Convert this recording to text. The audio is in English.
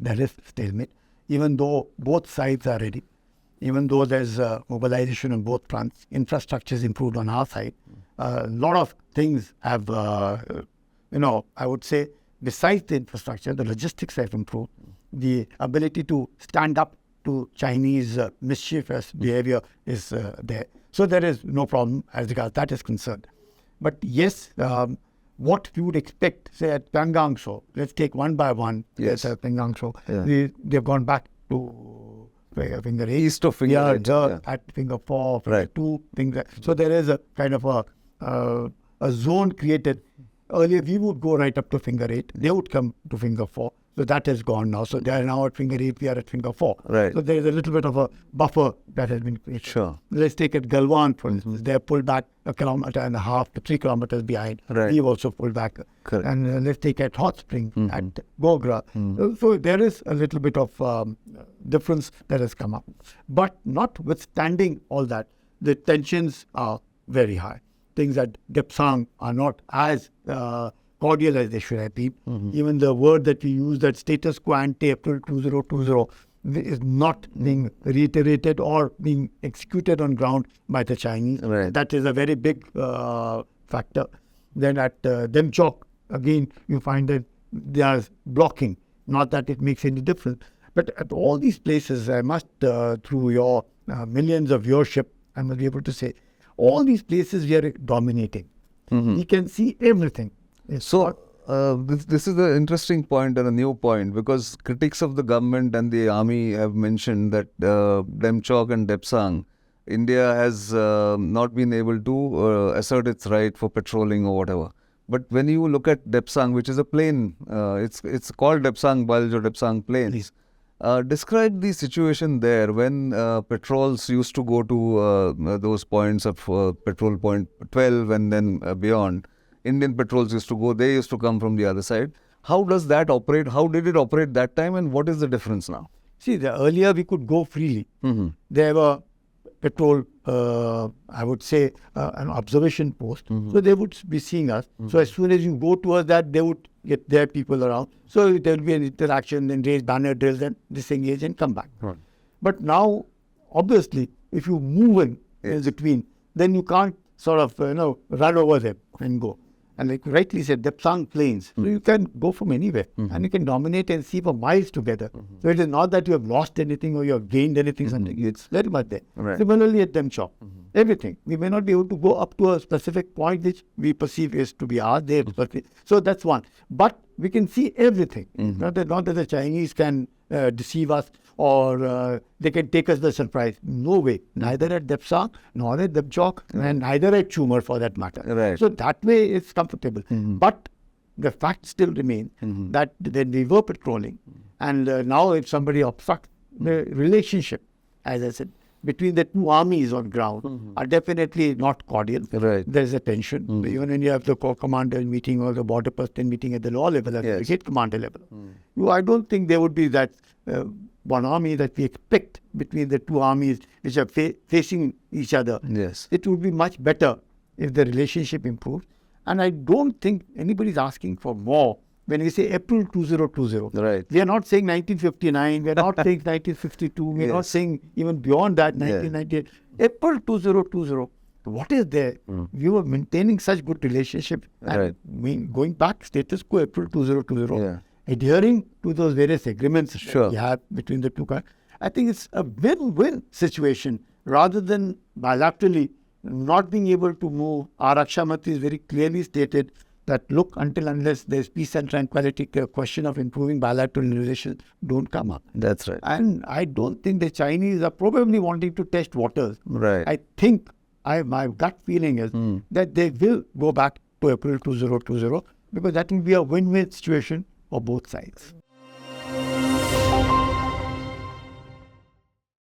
there is stalemate, even though both sides are ready, even though there's mobilization on both fronts, infrastructure is improved on our side. A lot of things have, I would say, besides the infrastructure, the logistics have improved. The ability to stand up to Chinese mischievous behavior is there. So there is no problem as regards that is concerned. But yes, what you would expect, say at Pyongyang show, let's take one by one. Yes. At Pyongyang show, Yeah. they've gone back to finger 8. East of finger 8. Yeah. At finger 4, finger Right. 2, finger. So there is a kind of a zone created. Earlier we would go right up to finger 8. They would come to finger 4. So that is gone now. So they are now at finger 8, we are at finger 4. Right. So there is a little bit of a buffer that has been created. Sure. Let's take it Galwan, for instance. They are pulled back 1.5 kilometers to 3 kilometers behind. Right. We've also pulled back. Correct. And let's take at Hot Spring, at Gokhale. So there is a little bit of difference that has come up. But notwithstanding all that, the tensions are very high. Things at Depsang are not as cordial as they should have been. Even the word that we use, that status quo ante April 2020, is not being reiterated or being executed on ground by the Chinese. Right. That is a very big factor. Then at Demchok, again, you find that they are blocking. Not that it makes any difference. But at all these places, I must, through your millions of viewership, I must be able to say, all these places we are dominating. We can see everything. It's So, this is an interesting point and a new point, because critics of the government and the army have mentioned that Demchok and Depsang, India has not been able to assert its right for patrolling or whatever. But when you look at Depsang, which is a plain, it's called Depsang Bulge or Depsang Plains. Describe the situation there when patrols used to go to those points of patrol point 12 and then beyond. Indian patrols used to go, they used to come from the other side. How does that operate? How did it operate that time, and what is the difference now? See, earlier we could go freely. There were patrol, I would say, an observation post. So they would be seeing us. So as soon as you go towards that, they would get their people around. So there will be an interaction, then raise banner drills and disengage and come back. But now, obviously, if you move in between, then you can't sort of, run over them and go. And like you rightly said, Depsang Plains. So you can go from anywhere and you can dominate and see for miles together. So it is not that you have lost anything or you have gained anything. It's very much there. Right. Similarly at Demchok, everything. We may not be able to go up to a specific point which we perceive is to be ours. So that's one. But we can see everything. Not that the Chinese can deceive us or they can take us by surprise. No way. Neither at Depsang, nor at Demchok, and neither at Chumer for that matter. Right. So that way it's comfortable. But the fact still remains that when we were patrolling, and now if somebody obstructs, the relationship, as I said, between the two armies on ground are definitely not cordial. Right. There's a tension. Even when you have the corps commander meeting or the border person meeting at the law level, at the brigade commander level, I don't think there would be that one army that we expect between the two armies which are facing each other. Yes. It would be much better if the relationship improves. And I don't think anybody's asking for more. When we say April 2020, Right. we are not saying 1959, we are not saying 1952, we are not saying even beyond that, 1998. April 2020, what is there? We were maintaining such good relationship. Right. And going back, status quo April 2020, Yeah. adhering to those various agreements Sure. that we have between the two countries. I think it's a win-win situation rather than bilaterally not being able to move. Our Raksha Mantri is very clearly stated that look, unless there's peace and tranquility, the question of improving bilateral relations don't come up. That's right. And I don't think the Chinese are probably wanting to test waters. Right. I think my gut feeling is that they will go back to April 2020 because that will be a win-win situation for both sides.